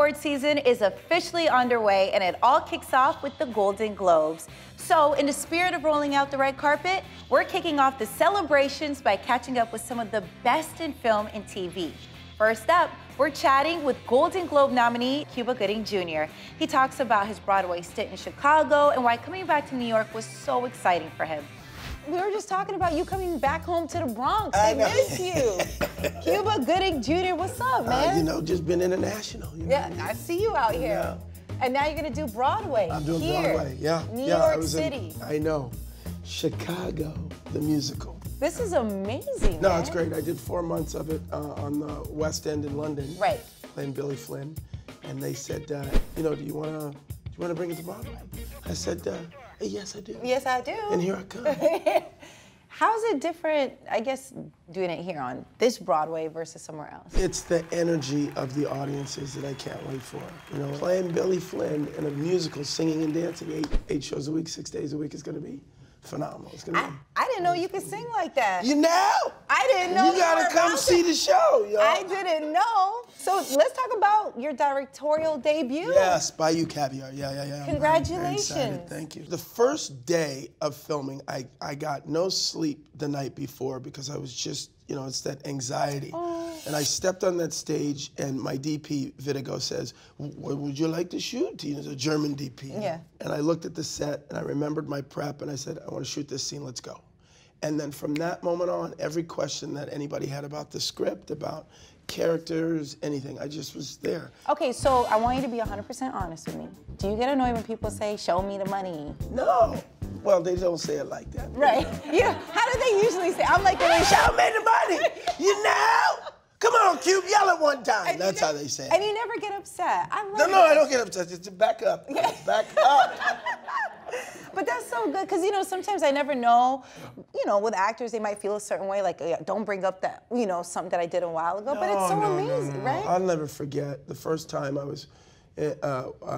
award season is officially underway, and it all kicks off with the Golden Globes. So, in the spirit of rolling out the red carpet, we're kicking off the celebrations by catching up with some of the best in film and TV. First up, we're chatting with Golden Globe nominee Cuba Gooding Jr. He talks about his Broadway stint in Chicago and why coming back to New York was so exciting for him. We were just talking about you coming back home to the Bronx. They miss you. Cuba Gooding Jr., what's up, man? You know, just been international. You know? Yeah, I see you out here. Yeah. And now you're gonna do Broadway. I'm doing here. Broadway, yeah. New York City. I know. Chicago, the musical. This is amazing, No, man. it's great. I did 4 months of it on the West End in London. Right. Playing Billy Flynn. And they said, you know, do you wanna bring it to Broadway? I said, yes, I do. Yes, I do. And here I come. How's it different, I guess, doing it here on this Broadway versus somewhere else? It's the energy of the audiences that I can't wait for. You know, playing Billy Flynn in a musical, singing and dancing 8 shows a week, 6 days a week is gonna be phenomenal. It's gonna be I didn't know you could sing like that. You know? I didn't know you gotta come see the show, yo. I didn't know. So let's talk about your directorial debut. Yes, Bayou Caviar, yeah. Congratulations. I'm very excited. Thank you. The first day of filming, I got no sleep the night before because I was just, you know, it's that anxiety. Oh. And I stepped on that stage and my DP, Whitaker, says, what would you like to shoot? He's a German DP. Yeah. And I looked at the set and I remembered my prep and I said, I want to shoot this scene, let's go. And then from that moment on, every question that anybody had about the script, about characters, anything, I just was there. Okay, so I want you to be 100% honest with me. Do you get annoyed when people say, show me the money? No. Well, they don't say it like that. Right. Yeah. How do they usually say? I'm like, show me the money. You know? Come on, Cube, yell it one time. And that's how they say it. And you never get upset. I love No, I don't get upset. Just back up. Back up. But that's so good, because, you know, sometimes I never know, you know, with actors, they might feel a certain way, like, don't bring up that, you know, something that I did a while ago, but it's so amazing, right? I'll never forget the first time I was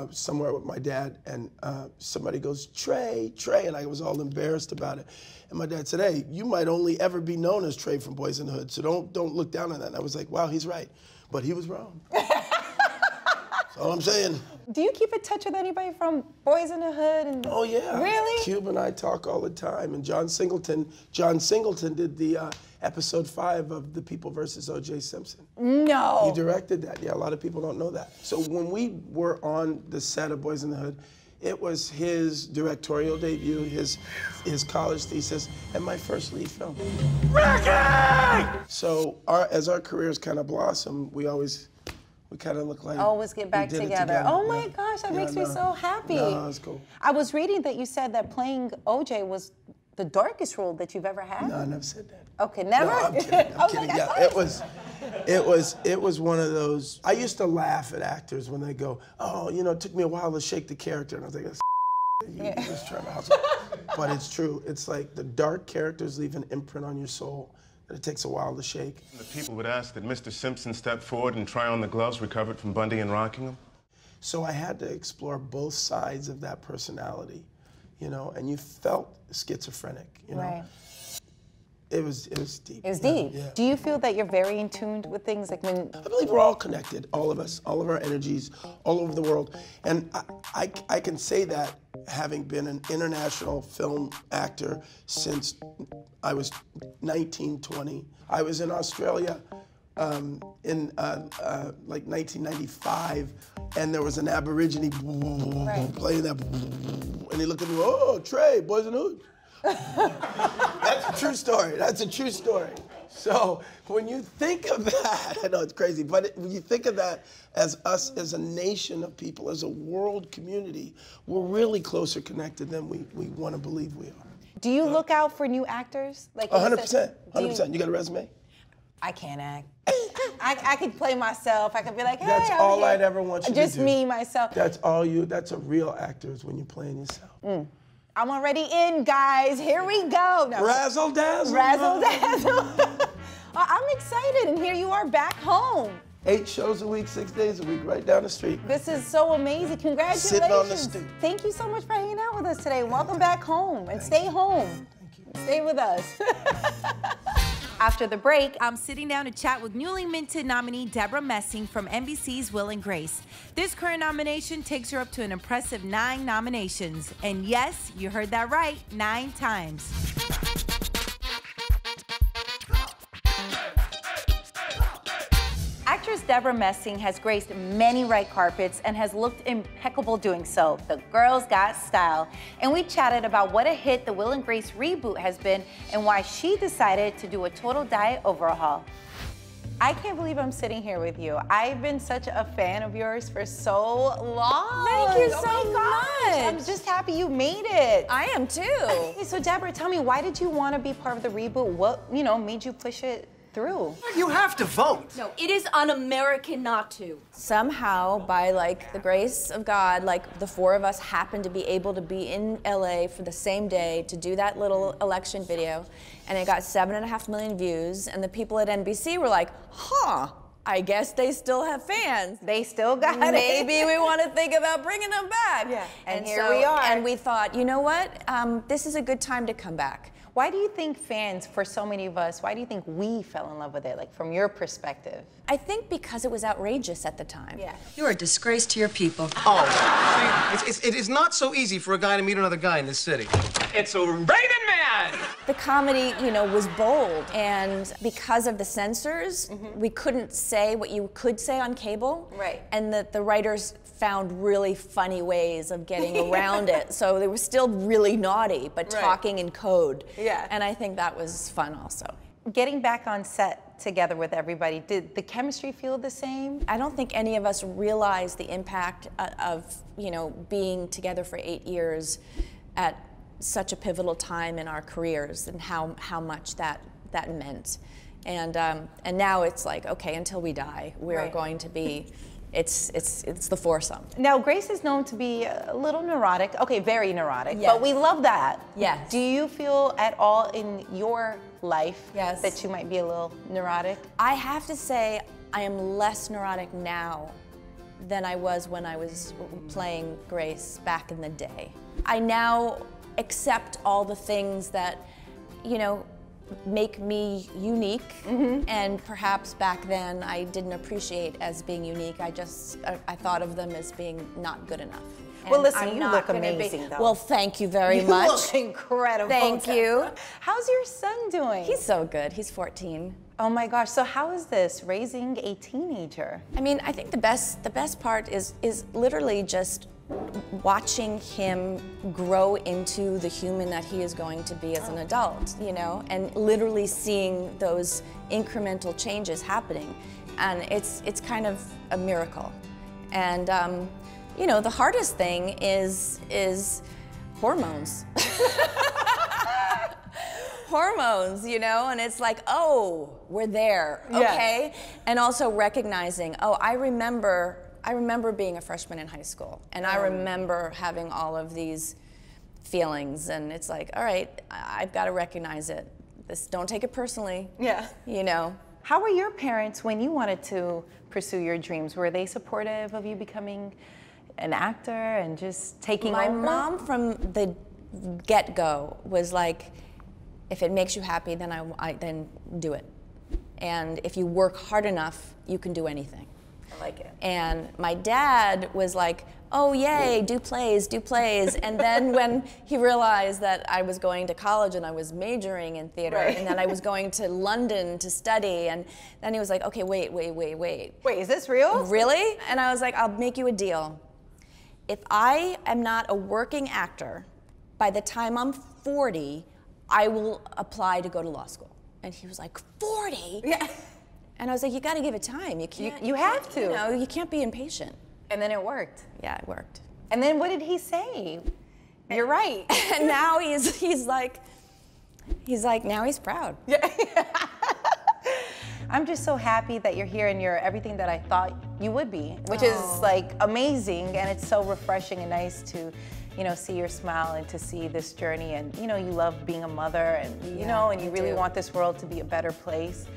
somewhere with my dad, and somebody goes, Trey, and I was all embarrassed about it. And my dad said, hey, you might only ever be known as Trey from Boys in the Hood, so don't look down on that. And I was like, wow, he's right. But he was wrong. That's all I'm saying. Do you keep in touch with anybody from Boys in the Hood? Oh, yeah. Really? Cube and I talk all the time. And John Singleton did the episode 5 of The People versus O.J. Simpson. No. He directed that. Yeah, a lot of people don't know that. So when we were on the set of Boys in the Hood, it was his directorial debut, his college thesis, and my first lead film. Ricky! So as our careers kind of blossom, we kind of look like always get back together. Oh my gosh, that makes me so happy. No, that's cool. I was reading that you said that playing OJ was the darkest role that you've ever had. No, I never said that. Okay, never? No, I'm kidding. I'm kidding. Yeah, it was one of those. I used to laugh at actors when they go, oh, you know, it took me a while to shake the character, and I was like, that's you're just trying to hustle. But it's true. It's like the dark characters leave an imprint on your soul that it takes a while to shake. The people would ask that Mr. Simpson step forward and try on the gloves recovered from Bundy and Rockingham. So I had to explore both sides of that personality, you know, and you felt schizophrenic, you know. Right. It was deep. It was deep. Yeah. Do you feel that you're very in tune with things like when... I believe we're all connected, all of us, all of our energies, all over the world. And I can say that having been an international film actor since I was 19, 20. I was in Australia in like 1995, and there was an Aborigine playing that, and he looked at me, oh, Trey, Boys in the Hood. That's a true story. That's a true story. So when you think of that, I know it's crazy, but when you think of that as us, as a nation of people, as a world community, we're really closer connected than we want to believe we are. Do you look out for new actors? Like 100%. 100%. You got a resume? I can't act. I could play myself. I could be like, hey, that's all I'd ever want you to do. Just me, myself. That's all you. That's a real actor is when you're playing yourself. I'm already in, guys. Here we go. No. Razzle dazzle. Razzle dazzle. I'm excited, and here you are back home. 8 shows a week, 6 days a week, right down the street. This is so amazing. Congratulations. Sitting on the stoop. Thank you so much for hanging out with us today. Welcome back home, and stay home. Thank you. Stay with us. After the break, I'm sitting down to chat with newly minted nominee Debra Messing from NBC's Will and Grace. This current nomination takes her up to an impressive 9 nominations. And yes, you heard that right, 9 times. Actress Debra Messing has graced many red carpets and has looked impeccable doing so. The girl's got style. And we chatted about what a hit the Will and Grace reboot has been and why she decided to do a total diet overhaul. I can't believe I'm sitting here with you. I've been such a fan of yours for so long. Thank you so much. I'm just happy you made it. I am too. Okay, so Debra, tell me, why did you want to be part of the reboot? What, made you push it through? You have to vote. No, it is un-American not to. Somehow, by the grace of God, the 4 of us happened to be able to be in LA for the same day to do that little election video, and it got 7.5 million views, and the people at NBC were like, huh, I guess they still have fans. They still got it. Maybe we want to think about bringing them back. Yeah, and here so, we are. And we thought, you know what, this is a good time to come back. Why do you think fans, for so many of us, why do you think we fell in love with it, from your perspective? I think because it was outrageous at the time. Yeah. You're a disgrace to your people. Oh, see, it is not so easy for a guy to meet another guy in this city. It's a Raven Man! The comedy, was bold, and because of the censors, we couldn't say what you could say on cable. Right. And the writers found really funny ways of getting around it. So they were still really naughty, but talking in code. Yeah. And I think that was fun also. Getting back on set together with everybody, did the chemistry feel the same? I don't think any of us realized the impact of, being together for 8 years at such a pivotal time in our careers and how much that meant. And now it's okay, until we die, we're going to be, it's the foursome. Now, Grace is known to be a little neurotic, very neurotic, Yes. but we love that. Yes. Do you feel at all in your life Yes. that you might be a little neurotic? I have to say, I am less neurotic now than I was when I was playing Grace back in the day. I now accept all the things that, make me unique, and perhaps back then I didn't appreciate as being unique. I thought of them as being not good enough. Well, And listen, I'm you not look gonna amazing, though. Well, thank you very You much. look incredible. Thank you. How's your son doing? He's so good. He's 14. Oh my gosh, so how is this, raising a teenager? I mean, I think the best part is literally just watching him grow into the human that he is going to be as an adult, and literally seeing those incremental changes happening. And it's kind of a miracle. And the hardest thing is hormones. Hormones, and it's oh, we're there, okay? Yeah. And also recognizing, I remember being a freshman in high school, and I remember having all of these feelings, and it's all right, I've got to recognize it. Don't take it personally. Yeah. How were your parents when you wanted to pursue your dreams? Were they supportive of you becoming an actor and just taking over? My mom from the get-go was if it makes you happy, then do it. And if you work hard enough, you can do anything. I like it. And my dad was oh yay, do plays. And then when he realized that I was going to college and I was majoring in theater, and then I was going to London to study, and then he was okay, wait. Wait, is this real? Really? And I was I'll make you a deal. If I am not a working actor, by the time I'm 40, I will apply to go to law school. And he was 40? Yeah. And I was you got to give it time. You can't. You have to. You can't be impatient. And then it worked. Yeah, it worked. And then what did he say? You're right. And now he's now he's proud. Yeah. I'm just so happy that you're here and you're everything that I thought you would be, which is amazing, and it's so refreshing and nice to, see your smile and to see this journey, and you love being a mother, and and you really want this world to be a better place.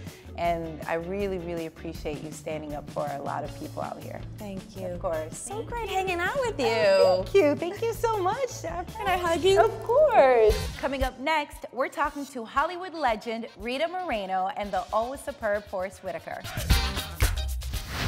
And I really, really appreciate you standing up for a lot of people out here. Thank you. Of course. So great hanging out with you. Thank you. Thank you so much. Can I hug you? Of course. Coming up next, we're talking to Hollywood legend Rita Moreno and the always superb Forrest Whitaker.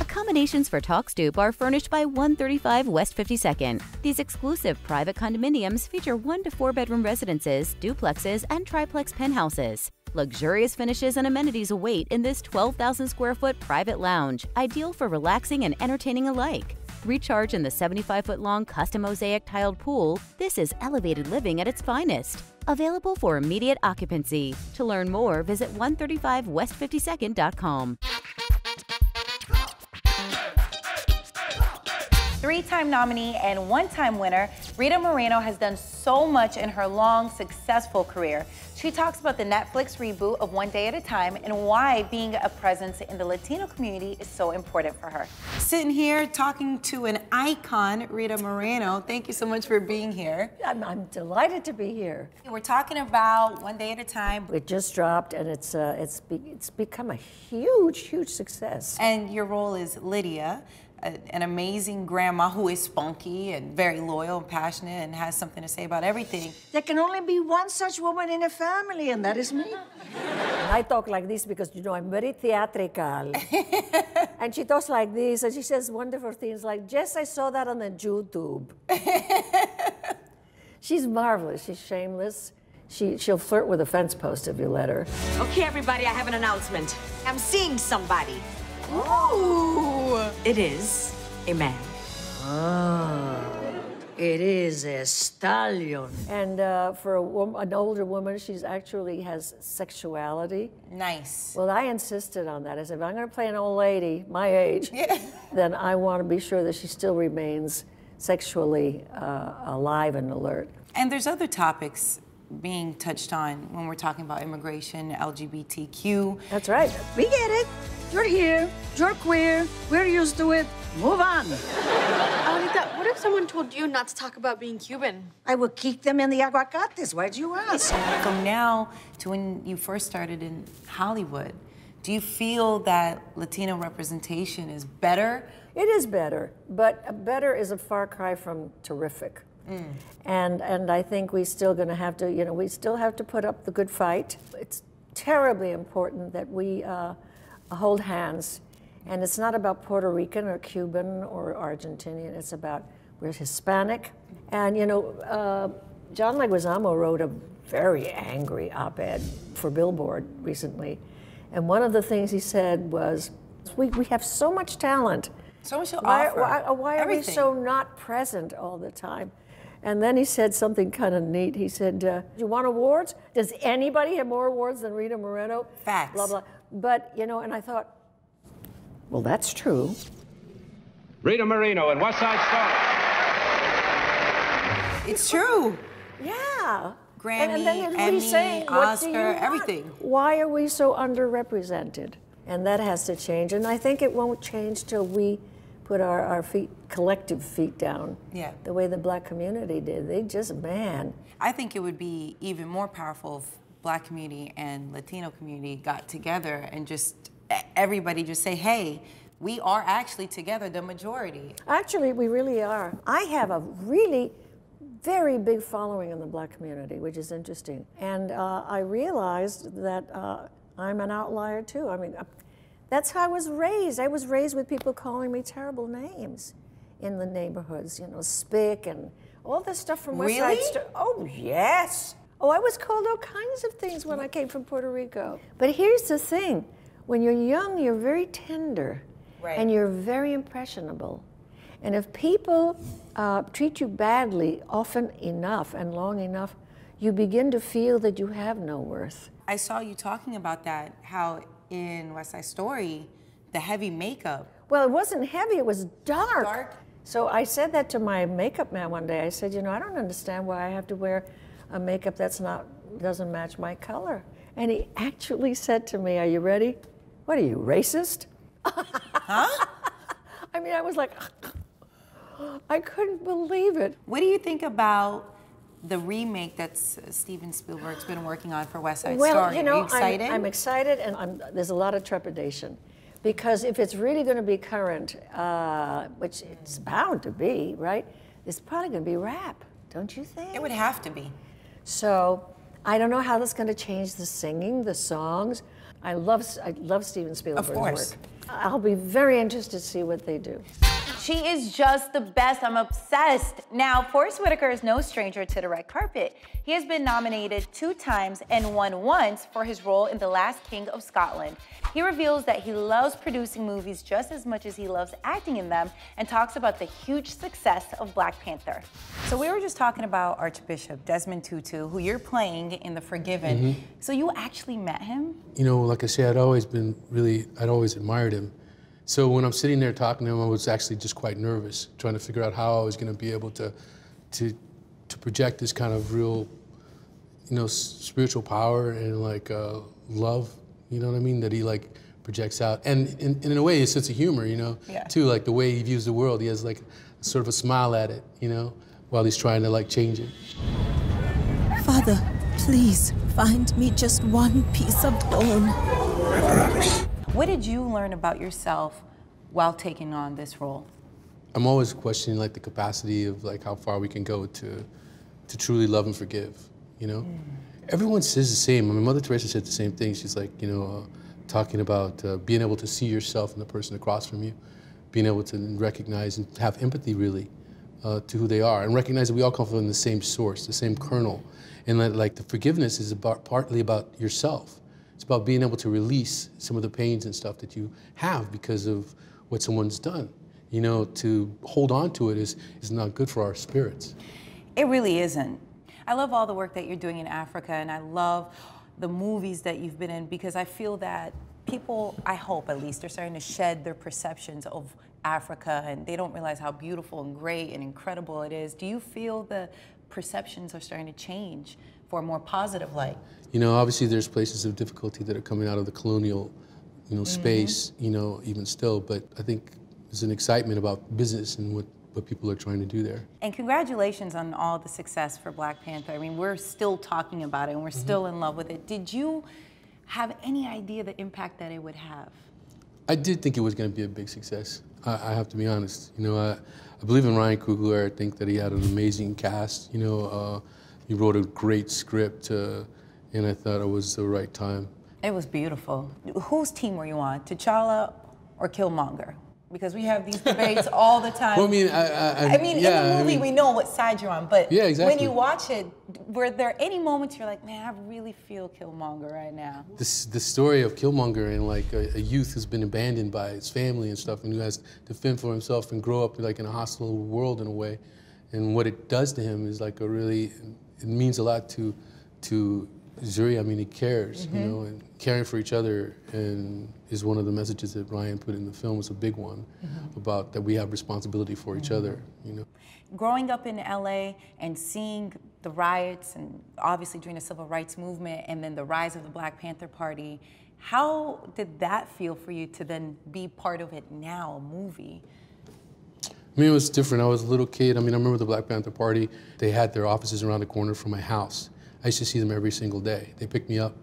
Accommodations for Talk Stoop are furnished by 135 West 52nd. These exclusive private condominiums feature 1 to 4 bedroom residences, duplexes, and triplex penthouses. Luxurious finishes and amenities await in this 12,000 square foot private lounge, ideal for relaxing and entertaining alike. Recharge in the 75-foot-long custom mosaic tiled pool, this is elevated living at its finest. Available for immediate occupancy. To learn more, visit 135west52nd.com. Three-time nominee and one-time winner, Rita Moreno has done so much in her long, successful career. She talks about the Netflix reboot of One Day at a Time and why being a presence in the Latino community is so important for her. Sitting here talking to an icon, Rita Moreno. Thank you so much for being here. I'm delighted to be here. We're talking about One Day at a Time. It just dropped, and it's become a huge success. And your role is Lydia, an amazing grandma who is spunky and very loyal and passionate and has something to say about everything. There can only be one such woman in a family, and that is me. I talk like this because, you know, I'm very theatrical. And she talks like this, and she says wonderful things like, Jess, I saw that on the YouTube. She's marvelous. She's shameless. She'll flirt with a fence post if you let her. Okay, everybody, I have an announcement. I'm seeing somebody. Ooh! It is a man. Ah, it is a stallion. And for an older woman, she's actually has sexuality. Nice. Well, I insisted on that. I said, if I'm going to play an old lady my age, then I want to be sure that she still remains sexually alive and alert. And there's other topics being touched on when we're talking about immigration, LGBTQ. That's right. We get it. You're here. You're queer. We're used to it. Move on. Anita, what if someone told you not to talk about being Cuban? I would kick them in the aguacates. Why'd you ask? From now to when you first started in Hollywood, do you feel that Latino representation is better? It is better, but better is a far cry from terrific. And I think we're still going to have to, you know, we still have to put up the good fight. It's terribly important that we hold hands. And it's not about Puerto Rican or Cuban or Argentinian. It's about we're Hispanic. And, you know, John Leguizamo wrote a very angry op-ed for Billboard recently. And one of the things he said was, we have so much talent. So much to offer. Why are we so not present all the time? And then he said something kind of neat. He said, you want awards? Does anybody have more awards than Rita Moreno? Facts. Blah, blah. But, you know, and I thought, well, that's true. Rita Moreno and West Side Story. It's true. Yeah. Grammy, and then Emmy, saying, Oscar, everything. Why are we so underrepresented? And that has to change. And I think it won't change till we put our collective feet down. Yeah. The way the Black community did. They just, man. I think it would be even more powerful if Black community and Latino community got together and just everybody just say, hey, we are actually together, the majority. Actually, we really are. I have a really very big following in the Black community, which is interesting. And I realized that I'm an outlier too. I mean, that's how I was raised. I was raised with people calling me terrible names in the neighborhoods, you know, spick and all this stuff from West Side Story. Oh, yes. Oh, I was called all kinds of things when I came from Puerto Rico. But here's the thing. When you're young, you're very tender. Right. And you're very impressionable. And if people treat you badly often enough and long enough, you begin to feel that you have no worth. I saw you talking about that, how in West Side Story, the heavy makeup. Well, it wasn't heavy, it was dark. Dark? So I said that to my makeup man one day. I said, you know, I don't understand why I have to wear a makeup doesn't match my color. And he actually said to me, are you ready? What are you, racist? Huh? I mean, I was like, I couldn't believe it. What do you think about the remake that Steven Spielberg's been working on for West Side Well, Story. you know, Are you excited? I'm excited, and there's a lot of trepidation. Because if it's really going to be current, which it's bound to be, right? It's probably going to be rap, don't you think? It would have to be. So I don't know how that's going to change the singing, the songs. I love Steven Spielberg's work. I'll be very interested to see what they do. She is just the best. I'm obsessed. Now, Forest Whitaker is no stranger to the red carpet. He has been nominated 2 times and won once for his role in The Last King of Scotland. He reveals that he loves producing movies just as much as he loves acting in them and talks about the huge success of Black Panther. So we were just talking about Archbishop Desmond Tutu, who you're playing in The Forgiven. So you actually met him? You know, like I said, I'd always admired him. So when I'm sitting there talking to him, I was actually just quite nervous, trying to figure out how I was going to be able to project this kind of real, you know, spiritual power and like love, you know what I mean, that he like projects out. And in a way, his sense of humor, you know, too, like the way he views the world. He has like sort of a smile at it, you know, while he's trying to like change it. Father, please find me just one piece of bone. I promise. What did you learn about yourself while taking on this role? I'm always questioning like the capacity of like how far we can go to truly love and forgive, you know? Everyone says the same. I mean, Mother Teresa said the same thing. She's like, you know, talking about being able to see yourself in the person across from you, being able to recognize and have empathy really to who they are, and recognize that we all come from the same source, the same kernel, and that like the forgiveness is partly about yourself. It's about being able to release some of the pains and stuff that you have because of what someone's done. You know, to hold on to it is not good for our spirits. It really isn't. I love all the work that you're doing in Africa, and I love the movies that you've been in, because I feel that people, I hope at least, are starting to shed their perceptions of Africa, and they don't realize how beautiful and great and incredible it is. Do you feel the perceptions are starting to change for a more positive light? You know, obviously there's places of difficulty that are coming out of the colonial, you know, space, you know, even still, but I think there's an excitement about business and what people are trying to do there. And congratulations on all the success for Black Panther. I mean, we're still talking about it and we're still in love with it. Did you have any idea the impact that it would have? I did think it was going to be a big success. I have to be honest. You know, I believe in Ryan Coogler. I think that he had an amazing cast. You know, he wrote a great script, and I thought it was the right time. It was beautiful. Whose team were you on, T'Challa or Killmonger? Because we have these debates all the time. Well, I mean, I mean, yeah, in the movie, we know what side you're on, but yeah, exactly. When you watch it, were there any moments you're like, man, I really feel Killmonger right now? The story of Killmonger and like a youth who's been abandoned by his family and stuff, and who has to fend for himself and grow up like in a hostile world in a way, and what it does to him is like it means a lot to Zuri. I mean, he cares, you know, and caring for each other, and is one of the messages that Ryan put in the film. Was a big one about that we have responsibility for each other, you know. Growing up in LA and seeing the riots, and obviously during the civil rights movement, and then the rise of the Black Panther Party, how did that feel for you to then be part of it now, a movie? I mean, it was different. I was a little kid. I mean, I remember the Black Panther Party. They had their offices around the corner from my house. I used to see them every single day. They picked me up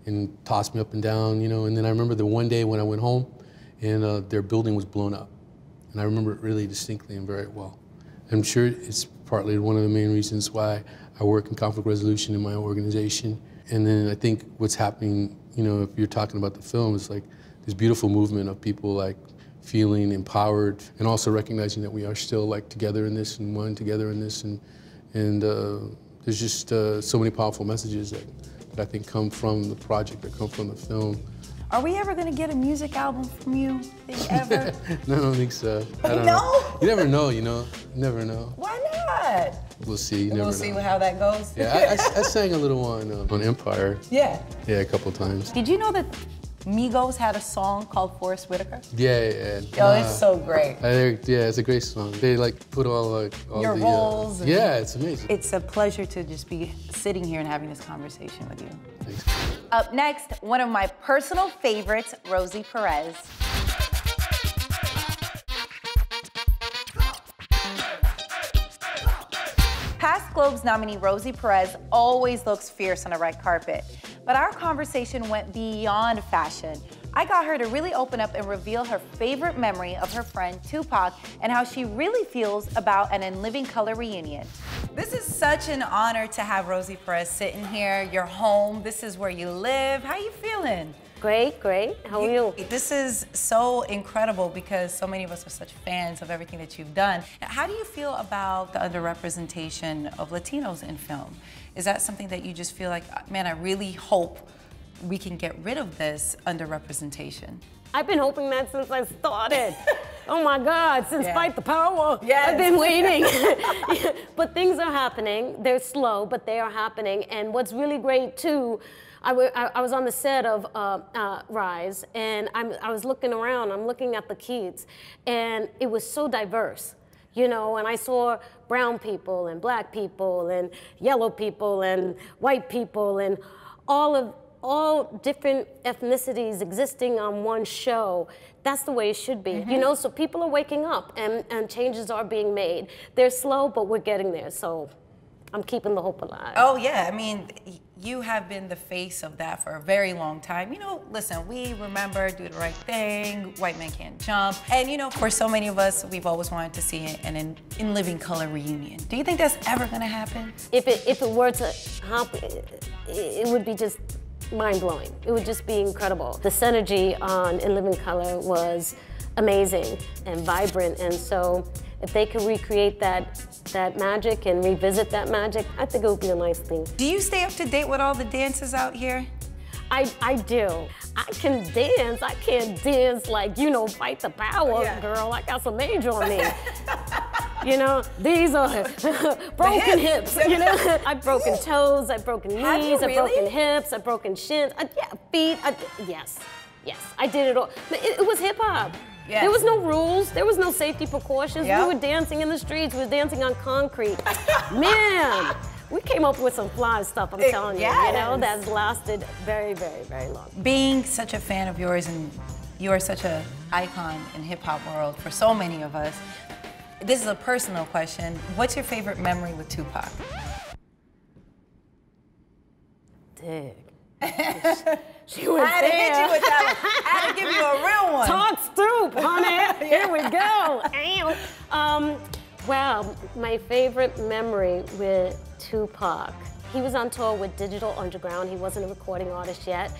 and tossed me up and down, you know, and then I remember the one day when I went home and their building was blown up. And I remember it really distinctly and very well. I'm sure it's partly one of the main reasons why I work in conflict resolution in my organization. And then I think what's happening, you know, if you're talking about the film, is like this beautiful movement of people like feeling empowered and also recognizing that we are still like together in this and one together in this, and there's just so many powerful messages that I think come from the project, that come from the film. Are we ever going to get a music album from you? Think ever? No, I don't think so. I don't No? know. You never know, you know? You never know. Why not? We'll see. You never know. We'll see how that goes. Yeah, I sang a little on Empire. Yeah. Yeah, a couple times. Did you know that Migos had a song called Forest Whitaker? Yeah. Oh, it's so great. Yeah, it's a great song. They like put all your the roles. Yeah, it's amazing. It's a pleasure to just be sitting here and having this conversation with you. Thanks. Up next, one of my personal favorites, Rosie Perez. Past Globes nominee Rosie Perez always looks fierce on the red carpet. But our conversation went beyond fashion. I got her to really open up and reveal her favorite memory of her friend Tupac and how she really feels about an In Living Color reunion. This is such an honor to have Rosie Perez sitting here. Your home, this is where you live. How you feeling? Great, great. How are you? This is so incredible because so many of us are such fans of everything that you've done. How do you feel about the underrepresentation of Latinos in film? Is that something that you just feel like, man, I really hope we can get rid of this underrepresentation? I've been hoping that since I started. Oh my God, since Fight the Power. Yes. I've been waiting. But things are happening. They're slow, but they are happening. And what's really great too, I was on the set of Rise, and I was looking around, I'm looking at the kids, and it was so diverse. You know, and I saw brown people and black people and yellow people and white people and all different ethnicities existing on one show. That's the way it should be, you know? So people are waking up and changes are being made. They're slow, but we're getting there, so I'm keeping the hope alive. Oh yeah, I mean, you have been the face of that for a very long time. You know, listen, we remember Do the Right Thing, White Man Can't Jump. And you know, for so many of us, we've always wanted to see an In Living Color reunion. Do you think that's ever gonna happen? If it were to happen, it would be just mind-blowing. It would just be incredible. The synergy on In Living Color was amazing and vibrant, and so if they could recreate that magic and revisit that magic, I think it would be a nice thing. Do you stay up to date with all the dances out here? I do. I can dance. I can't dance like, you know, Fight the Power, girl. I got some age on me. You know, these are broken hips, you know? I've broken toes, I've broken knees, I've broken hips, I've broken shins, feet, yes, I did it all. It was hip hop. Yes. There was no rules, there was no safety precautions. We were dancing in the streets, we were dancing on concrete. Man, we came up with some fly stuff, I'm telling you, you know, that's lasted very, very, very long. Being such a fan of yours, and you are such an icon in hip hop world for so many of us, this is a personal question. What's your favorite memory with Tupac? Dig. She was I had to hit you with that one. I had to give you a real one. Talk Stoop, honey. Here we go. Well, my favorite memory with Tupac, he was on tour with Digital Underground. He wasn't a recording artist yet.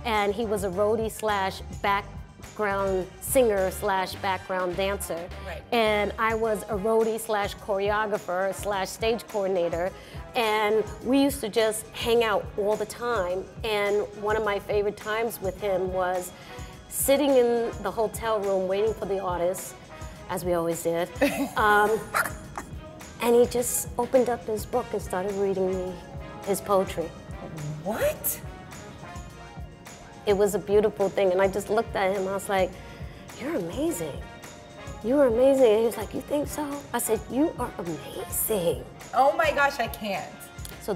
And he was a roadie slash background singer slash background dancer. Right. And I was a roadie slash choreographer slash stage coordinator. And we used to just hang out all the time. And one of my favorite times with him was sitting in the hotel room waiting for the artists, as we always did. And he just opened up his book and started reading me his poetry. What? It was a beautiful thing. And I just looked at him, I was like, you're amazing. You are amazing. And he was like, you think so? I said, you are amazing. Oh my gosh, I can't. So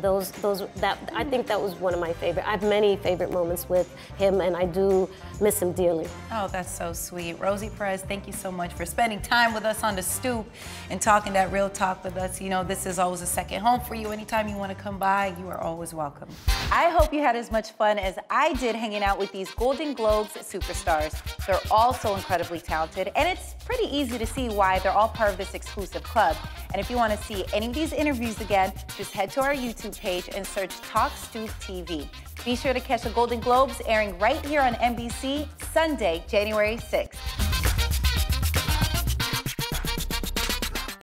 I think that was one of my favorite. I have many favorite moments with him, and I do miss him dearly. Oh, that's so sweet. Rosie Perez, thank you so much for spending time with us on the stoop and talking that real talk with us. You know, this is always a second home for you. Anytime you want to come by, you are always welcome. I hope you had as much fun as I did hanging out with these Golden Globes superstars. They're all so incredibly talented, and it's pretty easy to see why they're all part of this exclusive club. And if you want to see any of these interviews again, just head to our YouTube page and search Talk Stoop TV. Be sure to catch the Golden Globes airing right here on NBC Sunday, January 6th.